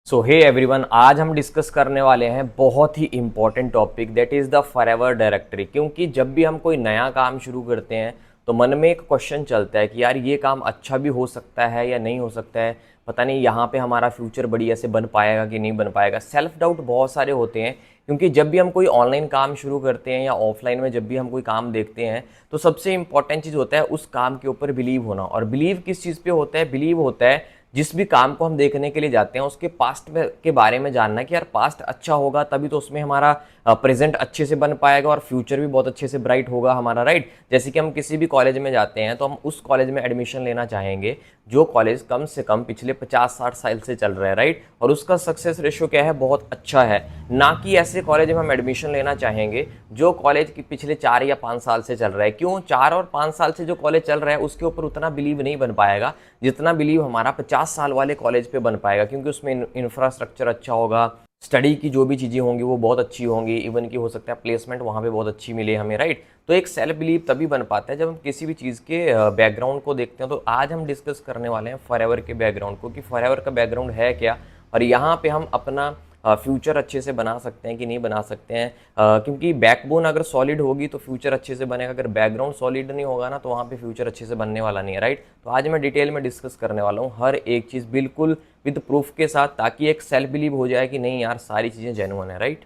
सो hey everyone, आज हम discuss करने वाले हैं बहुत ही important topic that is the Forever directory. क्योंकि जब भी हम कोई नया काम शुरू करते हैं तो मन में एक क्वेश्चन चलता है कि यार ये काम अच्छा भी हो सकता है या नहीं हो सकता है, पता नहीं यहाँ पे हमारा फ्यूचर बढ़िया से बन पाएगा कि नहीं बन पाएगा। सेल्फ डाउट बहुत सारे होते हैं क्योंकि जब भी हम कोई ऑनलाइन काम शुरू करते हैं या ऑफलाइन में जब भी हम कोई काम देखते हैं तो सबसे इंपॉर्टेंट चीज़ होता है उस काम के ऊपर बिलीव होना। और बिलीव किस चीज़ पे होता है? बिलीव होता है जिस भी काम को हम देखने के लिए जाते हैं उसके पास्ट के बारे में जानना कि यार पास्ट अच्छा होगा तभी तो उसमें हमारा प्रेजेंट अच्छे से बन पाएगा और फ्यूचर भी बहुत अच्छे से ब्राइट होगा हमारा, राइट। जैसे कि हम किसी भी कॉलेज में जाते हैं तो हम उस कॉलेज में एडमिशन लेना चाहेंगे जो कॉलेज कम से कम पिछले 50-60 साल से चल रहा है, राइट। और उसका सक्सेस रेशियो क्या है? बहुत अच्छा है। ना कि ऐसे कॉलेज में हम एडमिशन लेना चाहेंगे जो कॉलेज की पिछले 4 या 5 साल से चल रहा है। क्यों? 4 और 5 साल से जो कॉलेज चल रहा है उसके ऊपर उतना बिलीव नहीं बन पाएगा जितना बिलीव हमारा 50 साल वाले कॉलेज पे बन पाएगा, क्योंकि उसमें इंफ्रास्ट्रक्चर अच्छा होगा, स्टडी की जो भी चीज़ें होंगी वो बहुत अच्छी होंगी, इवन की हो सकता है प्लेसमेंट वहाँ पे बहुत अच्छी मिले हमें, राइट। तो एक सेल्फ बिलीव तभी बन पाता है जब हम किसी भी चीज़ के बैकग्राउंड को देखते हैं। तो आज हम डिस्कस करने वाले हैं फॉरएवर के बैकग्राउंड को कि फॉरएवर का बैकग्राउंड है क्या और यहाँ पे हम अपना फ्यूचर अच्छे से बना सकते हैं कि नहीं बना सकते हैं। क्योंकि बैकबोन अगर सॉलिड होगी तो फ्यूचर अच्छे से बनेगा, अगर बैकग्राउंड सॉलिड नहीं होगा ना तो वहाँ पे फ्यूचर अच्छे से बनने वाला नहीं है, राइट। तो आज मैं डिटेल में डिस्कस करने वाला हूँ हर एक चीज़ बिल्कुल विद प्रूफ के साथ, ताकि एक सेल्फ बिलीव हो जाए कि नहीं यार सारी चीज़ें जेन्युइन है, राइट।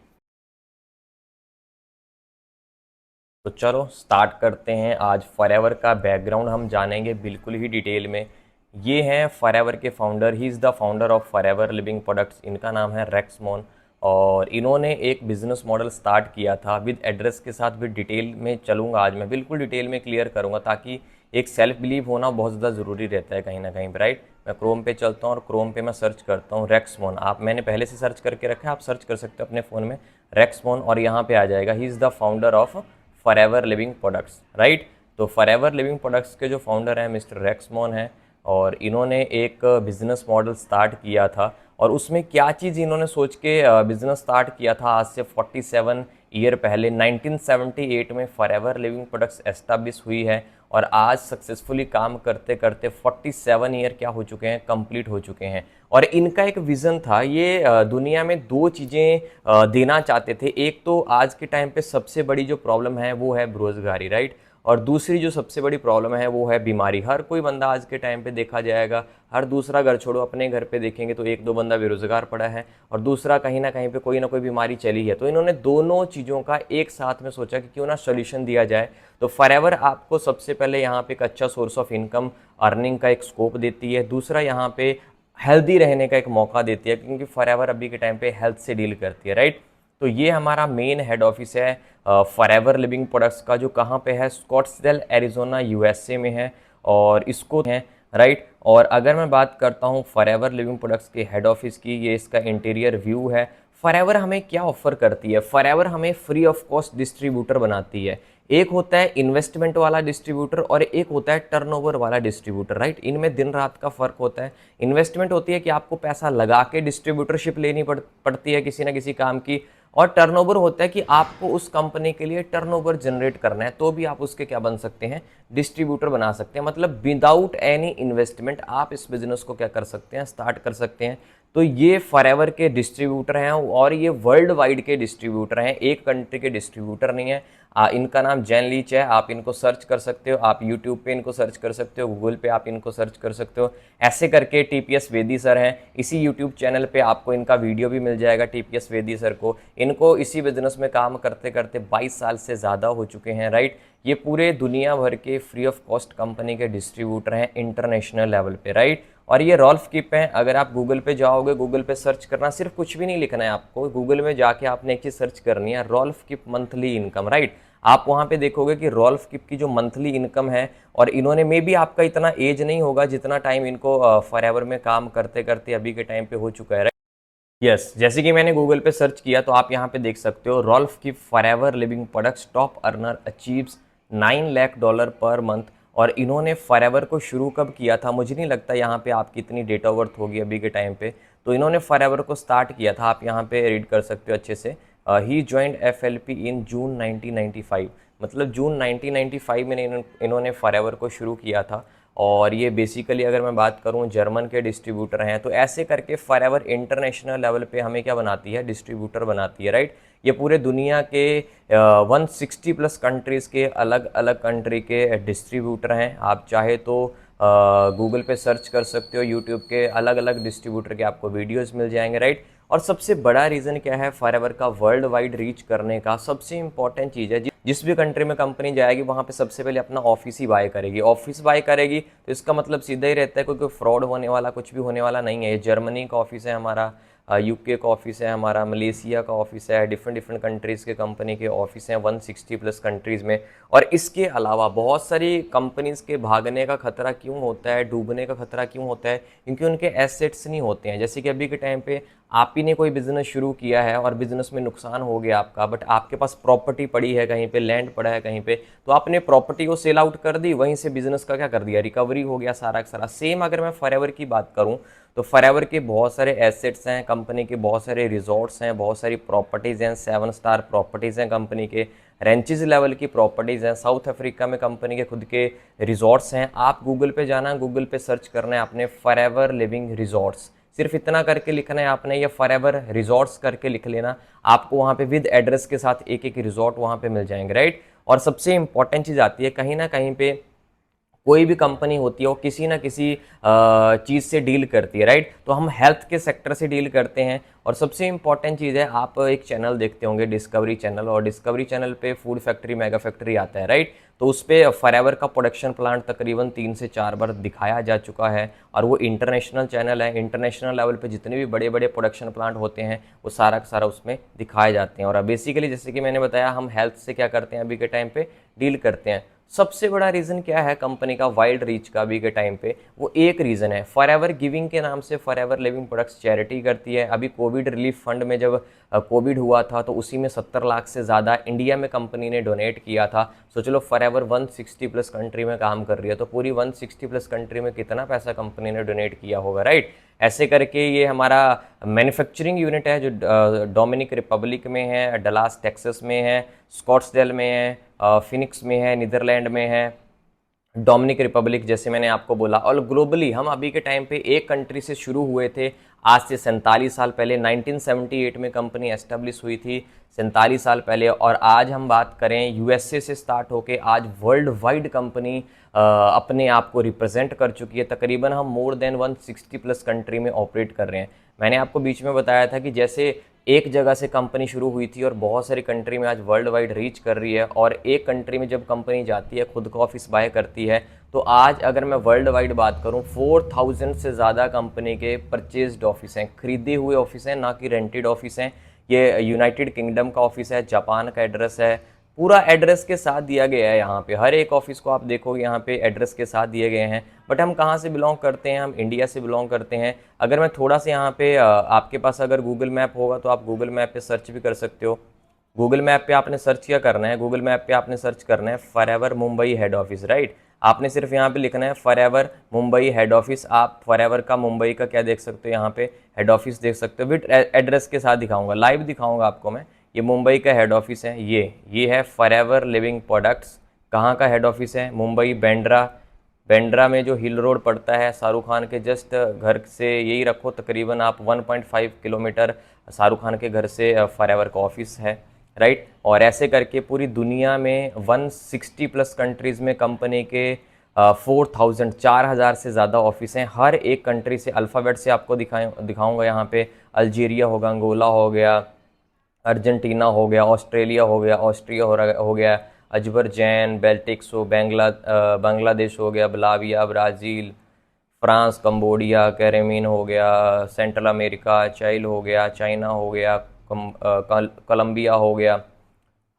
तो चलो स्टार्ट करते हैं। आज फॉरएवर का बैकग्राउंड हम जानेंगे बिल्कुल ही डिटेल में। ये हैं फॉरएवर के founder, he is the founder of forever Living products. इनका नाम है रेक्स मॉन और इन्होंने एक बिजनेस मॉडल स्टार्ट किया था विद एड्रेस के साथ। विद डिटेल में चलूँगा आज मैं, बिल्कुल डिटेल में क्लियर करूँगा, ताकि एक सेल्फ बिलीव होना बहुत ज़्यादा ज़रूरी रहता है कहीं ना कहीं, राइट। मैं क्रोम पे चलता हूँ और क्रोम पे मैं सर्च करता हूँ रेक्स मॉन। आप मैंने पहले से सर्च करके रखा है, आप सर्च कर सकते हो अपने फ़ोन में रेक्स मॉन और यहाँ पे आ जाएगा he is the founder of forever Living products, right. तो फॉरएवर लिविंग प्रोडक्ट्स के जो फाउंडर हैं मिस्टर रेक्स मॉन हैं और इन्होंने एक बिजनेस मॉडल स्टार्ट किया था। और उसमें क्या चीज़ इन्होंने सोच के बिजनेस स्टार्ट किया था आज से 47 ईयर पहले 1978 में फॉरएवर लिविंग प्रोडक्ट्स एस्टैब्लिश हुई है और आज सक्सेसफुली काम करते करते 47 ईयर क्या हो चुके हैं? कंप्लीट हो चुके हैं। और इनका एक विज़न था, ये दुनिया में दो चीज़ें देना चाहते थे। एक तो आज के टाइम पे सबसे बड़ी जो प्रॉब्लम है वो है बेरोजगारी, राइट। और दूसरी जो सबसे बड़ी प्रॉब्लम है वो है बीमारी। हर कोई बंदा आज के टाइम पे देखा जाएगा, हर दूसरा घर छोड़ो अपने घर पे देखेंगे तो एक दो बंदा बेरोजगार पड़ा है और दूसरा कहीं ना कोई ना कोई बीमारी चली है। तो इन्होंने दोनों चीज़ों का एक साथ में सोचा कि क्यों ना सोल्यूशन दिया जाए। तो फॉरएवर आपको सबसे पहले यहाँ पे एक अच्छा सोर्स ऑफ इनकम अर्निंग का एक स्कोप देती है, दूसरा यहाँ पे हेल्दी रहने का एक मौका देती है क्योंकि फॉरएवर अभी के टाइम पे हेल्थ से डील करती है, राइट। तो ये हमारा मेन हेड ऑफिस है फॉरएवर लिविंग प्रोडक्ट्स का, जो कहाँ पे है? स्कॉट्सडेल एरिजोना यूएसए में है और इसको है, राइट। और अगर मैं बात करता हूँ फॉरएवर लिविंग प्रोडक्ट्स के हेड ऑफिस की, ये इसका इंटीरियर व्यू है। फॉरएवर हमें क्या ऑफर करती है? फॉरएवर हमें फ्री ऑफ कॉस्ट डिस्ट्रीब्यूटर बनाती है। एक होता है इन्वेस्टमेंट वाला डिस्ट्रीब्यूटर और एक होता है टर्नओवर वाला डिस्ट्रीब्यूटर, राइट। इनमें दिन रात का फर्क होता है। इन्वेस्टमेंट होती है कि आपको पैसा लगा के डिस्ट्रीब्यूटरशिप लेनी पड़ती है किसी ना किसी काम की, और टर्नओवर होता है कि आपको उस कंपनी के लिए टर्नओवर जनरेट करना है तो भी आप उसके क्या बन सकते हैं? डिस्ट्रीब्यूटर बना सकते हैं। मतलब विदाउट एनी इन्वेस्टमेंट आप इस बिजनेस को क्या कर सकते हैं? स्टार्ट कर सकते हैं। तो ये फॉरएवर के डिस्ट्रीब्यूटर हैं और ये वर्ल्ड वाइड के डिस्ट्रीब्यूटर हैं, एक कंट्री के डिस्ट्रीब्यूटर नहीं है। इनका नाम जैन लीच है, आप इनको सर्च कर सकते हो, आप यूट्यूब पे इनको सर्च कर सकते हो, गूगल पे आप इनको सर्च कर सकते हो। ऐसे करके टीपीएस वेदी सर हैं, इसी यूट्यूब चैनल पे आपको इनका वीडियो भी मिल जाएगा टीपीएस वेदी सर को। इनको इसी बिजनेस में काम करते करते 22 साल से ज़्यादा हो चुके हैं, राइट। ये पूरे दुनिया भर के फ्री ऑफ कॉस्ट कंपनी के डिस्ट्रीब्यूटर हैं इंटरनेशनल लेवल पे, राइट। और ये रॉल्फ किप हैं। अगर आप गूगल पे जाओगे, गूगल पे सर्च करना, सिर्फ कुछ भी नहीं लिखना है आपको, गूगल में जाके आपने एक चीज़ सर्च करनी है, रॉल्फ किप मंथली इनकम, राइट। आप वहाँ पे देखोगे कि रॉल्फ किप की जो मंथली इनकम है, और इन्होंने मे भी आपका इतना एज नहीं होगा जितना टाइम इनको फॉरएवर में काम करते करते अभी के टाइम पे हो चुका है, राइट। यस, जैसे कि मैंने गूगल पे सर्च किया तो आप यहाँ पे देख सकते हो, Rolf Kipp Forever Living Products top earner achieves $9 lakh per month. और इन्होंने फॉरएवर को शुरू कब किया था? मुझे नहीं लगता यहाँ पे आपकी इतनी डेट ऑफ बर्थ होगी अभी के टाइम पे। तो इन्होंने फॉरएवर को स्टार्ट किया था, आप यहाँ पे रीड कर सकते हो अच्छे से। ही ज्वाइंड एफएलपी इन जून 1995, मतलब जून 1995 में इन्होंने फॉरएवर को शुरू किया था। और ये बेसिकली अगर मैं बात करूँ जर्मन के डिस्ट्रीब्यूटर हैं। तो ऐसे करके फॉरएवर इंटरनेशनल लेवल पे हमें क्या बनाती है, डिस्ट्रीब्यूटर बनाती है, राइट। ये पूरे दुनिया के 160 प्लस कंट्रीज़ के अलग अलग कंट्री के डिस्ट्रीब्यूटर हैं। आप चाहे तो गूगल पे सर्च कर सकते हो, यूट्यूब के अलग अलग डिस्ट्रीब्यूटर के आपको वीडियोस मिल जाएंगे, राइट। और सबसे बड़ा रीज़न क्या है फॉरएवर का वर्ल्ड वाइड रीच करने का? सबसे इंपॉर्टेंट चीज़ है, जिस भी कंट्री में कंपनी जाएगी वहाँ पे सबसे पहले अपना ऑफिस ही बाय करेगी। ऑफिस बाय करेगी तो इसका मतलब सीधा ही रहता है कोई फ्रॉड होने वाला, कुछ भी होने वाला नहीं है। ये जर्मनी का ऑफिस है हमारा, यूके का ऑफिस है हमारा, मलेशिया का ऑफिस है, डिफरेंट डिफरेंट कंट्रीज़ के कंपनी के ऑफिस हैं 160 प्लस कंट्रीज़ में। और इसके अलावा बहुत सारी कंपनीज़ के भागने का खतरा क्यों होता है, डूबने का खतरा क्यों होता है? क्योंकि उनके एसेट्स नहीं होते हैं। जैसे कि अभी के टाइम पे आप ही ने कोई बिजनेस शुरू किया है और बिजनेस में नुकसान हो गया आपका, बट आपके पास प्रॉपर्टी पड़ी है कहीं पे, लैंड पड़ा है कहीं पे, तो आपने प्रॉपर्टी को सेल आउट कर दी, वहीं से बिजनेस का क्या कर दिया, रिकवरी हो गया सारा का सारा। सेम अगर मैं फॉरएवर की बात करूं तो फॉरएवर के बहुत सारे एसेट्स हैं, कंपनी के बहुत सारे रिजॉर्ट्स हैं, बहुत सारी प्रॉपर्टीज़ हैं, 7 स्टार प्रॉपर्टीज़ हैं कंपनी के, रेंचेज लेवल की प्रॉपर्टीज़ हैं, साउथ अफ्रीका में कंपनी के खुद के रिजॉर्ट्स हैं। आप गूगल पे जाना, गूगल पे सर्च करना है आपने फॉरएवर लिविंग रिजॉर्ट्स, सिर्फ इतना करके लिखना है आपने, ये फॉरएवर रिजॉर्ट्स करके लिख लेना, आपको वहाँ पे विद एड्रेस के साथ एक एक रिजॉर्ट वहाँ पे मिल जाएंगे, राइट। और सबसे इंपॉर्टेंट चीज़ आती है, कहीं ना कहीं पे कोई भी कंपनी होती है वो किसी ना किसी चीज़ से डील करती है, राइट। तो हम हेल्थ के सेक्टर से डील करते हैं। और सबसे इंपॉर्टेंट चीज़ है, आप एक चैनल देखते होंगे डिस्कवरी चैनल, और डिस्कवरी चैनल पे फूड फैक्ट्री मेगा फैक्ट्री आता है, राइट। तो उस पर फॉरएवर का प्रोडक्शन प्लांट तकरीबन 3 से 4 बार दिखाया जा चुका है। और वो इंटरनेशनल चैनल है, इंटरनेशनल लेवल पे जितने भी बड़े बड़े प्रोडक्शन प्लांट होते हैं वो सारा का सारा उसमें दिखाए जाते हैं। और बेसिकली जैसे कि मैंने बताया, हम हेल्थ से क्या करते हैं, अभी के टाइम पे डील करते हैं। सबसे बड़ा रीज़न क्या है कंपनी का वाइल्ड रीच का अभी के टाइम पे? वो एक रीज़न है, फॉरएवर गिविंग के नाम से फॉरएवर लिविंग प्रोडक्ट्स चैरिटी करती है। अभी कोविड रिलीफ फंड में जब कोविड हुआ था तो उसी में 70 लाख से ज़्यादा इंडिया में कंपनी ने डोनेट किया था। सोच लो फॉरएवर 160 प्लस कंट्री में काम कर रही है, तो पूरी 160 प्लस कंट्री में कितना पैसा कंपनी ने डोनेट किया होगा, राइट। ऐसे करके ये हमारा मैन्युफैक्चरिंग यूनिट है जो डोमिनिक रिपब्लिक में है, डलास टेक्सास में है, स्कॉट्सडेल में है, फिनिक्स में है, नीदरलैंड में है, डोमिनिक रिपब्लिक जैसे मैंने आपको बोला। और ग्लोबली हम अभी के टाइम पे एक कंट्री से शुरू हुए थे, आज से 47 साल पहले 1978 में कंपनी एस्टेब्लिश हुई थी, 47 साल पहले। और आज हम बात करें यूएसए से स्टार्ट होके आज वर्ल्ड वाइड कंपनी अपने आप को रिप्रेजेंट कर चुकी है। तकरीबन हम मोर देन 160 प्लस कंट्री में ऑपरेट कर रहे हैं। मैंने आपको बीच में बताया था कि जैसे एक जगह से कंपनी शुरू हुई थी और बहुत सारी कंट्री में आज वर्ल्ड वाइड रीच कर रही है। और एक कंट्री में जब कंपनी जाती है, खुद का ऑफिस बाय करती है, तो आज अगर मैं वर्ल्ड वाइड बात करूं 4000 से ज़्यादा कंपनी के परचेज्ड ऑफिस हैं, खरीदे हुए ऑफिस हैं, ना कि रेंटेड ऑफिस हैं। ये यूनाइटेड किंगडम का ऑफिस है, जापान का एड्रेस है, पूरा एड्रेस के साथ दिया गया है। यहाँ पे हर एक ऑफिस को आप देखोगे यहाँ पे एड्रेस के साथ दिए गए हैं। बट हम कहाँ से बिलोंग करते हैं? हम इंडिया से बिलोंग करते हैं। अगर मैं थोड़ा सा यहाँ पे आपके पास अगर गूगल मैप होगा तो आप गूगल मैप पे सर्च भी कर सकते हो। गूगल मैप पे आपने सर्च क्या करना है, गूगल मैप पे आपने सर्च करना है forever Mumbai head office, right. आपने सिर्फ यहाँ पे लिखना है फॉरएवर मुंबई हेड ऑफिस। आप फॉरएवर का मुंबई का क्या देख सकते हो, यहाँ पे हेड ऑफिस देख सकते हो, विद एड्रेस के साथ दिखाऊंगा, लाइव दिखाऊंगा आपको मैं। ये मुंबई का हेड ऑफिस है, ये है फॉरएवर लिविंग प्रोडक्ट्स। कहाँ का हेड ऑफिस है? मुंबई बेंड्रा। बेंड्रा में जो हिल रोड पड़ता है शाहरुख खान के जस्ट घर से, यही रखो तकरीबन आप 1.5 किलोमीटर शाहरुख खान के घर से फॉरएवर का ऑफिस है, राइट। और ऐसे करके पूरी दुनिया में 160 प्लस कंट्रीज़ में कंपनी के 4,000 से ज़्यादा ऑफिस हैं। हर एक कंट्री से अल्फ़ाबेट से आपको दिखाऊंगा यहाँ पे। अल्जीरिया होगा, अंगोला हो गया, अर्जेंटीना हो गया, ऑस्ट्रेलिया हो गया, ऑस्ट्रिया हो गया, अजरबैजान, बेल्टिक्स हो, बांग्लादेश हो गया, बलाविया, ब्राज़ील, फ्रांस, कंबोडिया, कैरेमीन हो गया, सेंट्रल अमेरिका, चाइल हो गया, चाइना हो गया, कोलंबिया हो गया।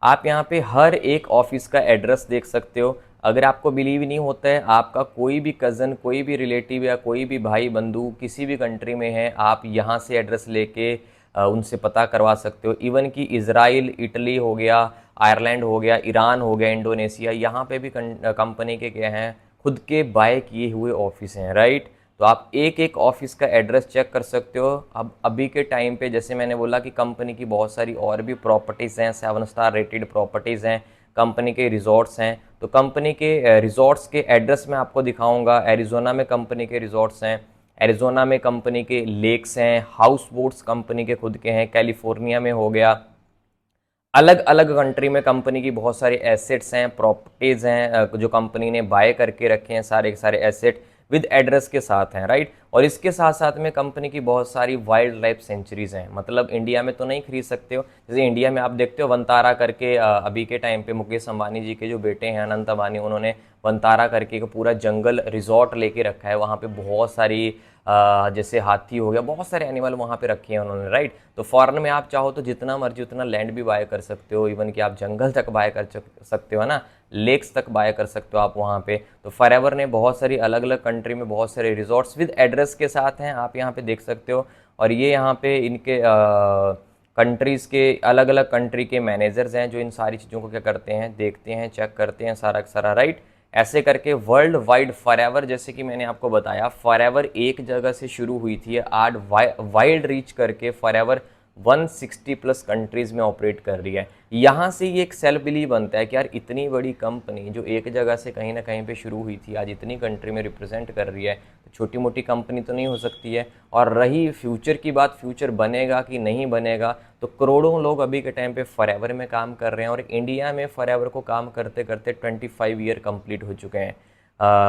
आप यहाँ पे हर एक ऑफिस का एड्रेस देख सकते हो। अगर आपको बिलीव नहीं होता है, आपका कोई भी कज़न, कोई भी रिलेटिव या कोई भी भाई बंधु किसी भी कंट्री में है, आप यहाँ से एड्रेस लेके उनसे पता करवा सकते हो। इवन कि इज़राइल, इटली हो गया, आयरलैंड हो गया, ईरान हो गया, इंडोनेशिया, यहाँ पे भी कंपनी के क्या हैं, खुद के बाय किए हुए ऑफिस हैं, राइट। तो आप एक एक ऑफिस का एड्रेस चेक कर सकते हो। अब अभी के टाइम पे जैसे मैंने बोला कि कंपनी की बहुत सारी और भी प्रॉपर्टीज़ हैं, 7 स्टार रेटेड प्रॉपर्टीज़ हैं, कंपनी के रिजॉर्ट्स हैं। तो कंपनी के रिजॉर्ट्स के एड्रेस मैं आपको दिखाऊंगा। एरिजोना में कंपनी के रिजॉर्ट्स हैं, एरिजोना में कंपनी के लेक्स हैं, हाउस बोट्स कंपनी के खुद के हैं, कैलिफोर्निया में हो गया, अलग अलग कंट्री में कंपनी की बहुत सारी एसेट्स हैं, प्रॉपर्टीज़ हैं जो कंपनी ने बाय करके रखे हैं, सारे के सारे एसेट विद एड्रेस के साथ हैं, राइट। और इसके साथ साथ में कंपनी की बहुत सारी वाइल्ड लाइफ सेंचुरीज हैं, मतलब इंडिया में तो नहीं खरीद सकते हो, जैसे इंडिया में आप देखते हो वनतारा करके अभी के टाइम पे मुकेश अंबानी जी के जो बेटे हैं अनंत अंबानी, उन्होंने वनतारा करके एक पूरा जंगल रिजॉर्ट लेके रखा है। वहाँ पे बहुत सारी जैसे हाथी हो गया, बहुत सारे एनिमल वहाँ पे रखे हैं उन्होंने, राइट। तो फॉरेन में आप चाहो तो जितना मर्जी उतना लैंड भी बाय कर सकते हो, इवन कि आप जंगल तक बाय कर सकते हो ना, लेक्स तक बाय कर सकते हो आप वहाँ पे। तो फॉरएवर ने बहुत सारी अलग अलग कंट्री में बहुत सारे रिजॉर्ट्स विद एड्रेस के साथ हैं, आप यहाँ पे देख सकते हो। और ये यहाँ पे इनके कंट्रीज़ के अलग अलग कंट्री के मैनेजर्स हैं जो इन सारी चीज़ों को क्या करते हैं, देखते हैं, चेक करते हैं सारा सारा, राइट। ऐसे करके वर्ल्ड वाइड फॉरएवर, जैसे कि मैंने आपको बताया, फॉरएवर एक जगह से शुरू हुई थी, आज वाइड रीच करके फॉरएवर 160 प्लस कंट्रीज़ में ऑपरेट कर रही है। यहाँ से ये एक सेल्फ बिलीव बनता है कि यार इतनी बड़ी कंपनी जो एक जगह से कहीं ना कहीं पे शुरू हुई थी, आज इतनी कंट्री में रिप्रेजेंट कर रही है, तो छोटी मोटी कंपनी तो नहीं हो सकती है। और रही फ्यूचर की बात, फ्यूचर बनेगा कि नहीं बनेगा, तो करोड़ों लोग अभी के टाइम पे फॉरएवर में काम कर रहे हैं। और इंडिया में फॉरएवर को काम करते करते 25 ईयर कंप्लीट हो चुके हैं।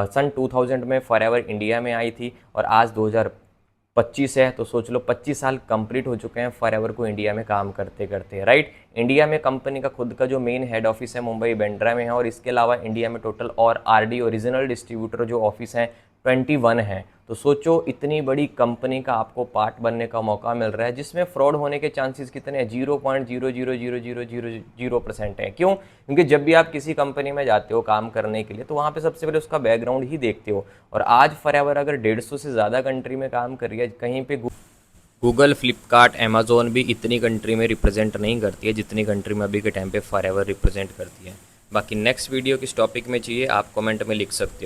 सन 2000 में फॉरएवर इंडिया में आई थी और आज 2025 है, तो सोच लो 25 साल कंप्लीट हो चुके हैं फॉरएवर को इंडिया में काम करते करते, राइट। इंडिया में कंपनी का खुद का जो मेन हेड ऑफिस है मुंबई बांद्रा में है, और इसके अलावा इंडिया में टोटल और आरडी ओरिजिनल डिस्ट्रीब्यूटर जो ऑफिस हैं 21 हैं। तो सोचो इतनी बड़ी कंपनी का आपको पार्ट बनने का मौका मिल रहा है, जिसमें फ्रॉड होने के चांसेस कितने हैं, 0.00000% है। क्यों? क्योंकि जब भी आप किसी कंपनी में जाते हो काम करने के लिए, तो वहाँ पे सबसे पहले उसका बैकग्राउंड ही देखते हो। और आज फॉरएवर अगर 150 से ज़्यादा कंट्री में काम कर रही है, कहीं पे गूगल, फ्लिपकार्ट, अमेजोन भी इतनी कंट्री में रिप्रेजेंट नहीं करती है जितनी कंट्री में अभी के टाइम पे फॉरएवर रिप्रेजेंट करती है। बाकी नेक्स्ट वीडियो किस टॉपिक में चाहिए आप कमेंट में लिख सकते हो।